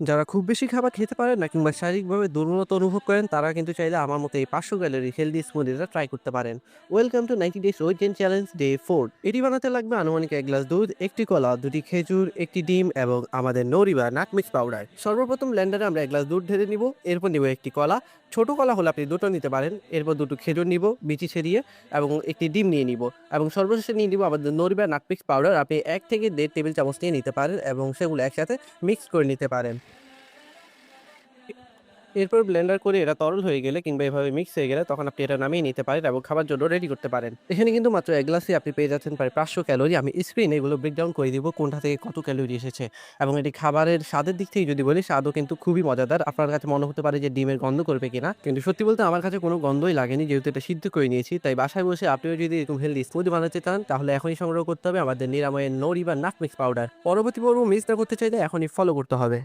যারা খুব বেশি খাবার খেতে পারেন না কিংবা শারীরিকভাবে দুর্বলতা অনুভব করেন তারা কিন্তু চাইলে আমার মতো এই 500 ক্যালোরি হেলদি স্মুদিটা ট্রাই করতে পারেন। Welcome to 90 days weight gain challenge day 4। এটি বানাতে লাগবে আনুমানিক 1 গ্লাস দুধ, একটি কলা, দুটি খেজুর, একটি ডিম এবং আমাদের নরি বা নাট মিক্স পাউডার। সর্বপ্রথম ব্লেন্ডারে আমরা 1 গ্লাস দুধ ঢেলে নিব, এরপর নিব একটি কলা, ছোট কলা হলে আপনি দুটো নিতে পারেন, এরপর দুটো খেজুর নিব বিচি ছাড়িয়ে এবং একটি ডিম নিয়ে নিব এবং সর্বশেষে নিয়ে নিব আমাদের নরি বা নাট মিক্স পাউডার। আপনি 1 থেকে 1.5 টেবিল চামচ নিয়ে নিতে পারেন এবং সেগুলো একসাথে মিক্স করে নিতে পারেন। এরপর ব্লেন্ডার করে এটা তরল হয়ে গেলে কিংবা এভাবে মিক্স হয়ে গেলে তখন আপনি এটা নামিয়ে নিতে পারেন এবং খাবার জন্য রেডি করতে পারেন। এখানে কিন্তু মাত্র 1 গ্লাসে আপনি পেয়ে যাচ্ছেন প্রায় 500 ক্যালোরি। আমি স্ক্রিনে এগুলো ব্রেকডাউন করে দিব কোনটা থেকে কত ক্যালোরি এসেছে এবং এটি খাবারের স্বাদের দিক থেকে যদি বলি, স্বাদও কিন্তু খুবই মজাদার। আপনার কাছে মনে হতে পারে যে ডিমের গন্ধ করবে কিনা, কিন্তু সত্যি বলতে আমার কাছে কোনো গন্ধই লাগেনি যেহেতু এটা সিদ্ধ করে নিয়েছি। তাই বাসায় বসে আপনিও যদি এরকম হেলদি স্মুদি বানাতে চান তাহলে এখনই সংগ্রহ করতে হবে আমাদের নিরাময়ের নরি বা নাট মিক্স পাউডার। পরবর্তী পর্ব মিস না করতে চাইলে এখনই ফলো করতে হবে।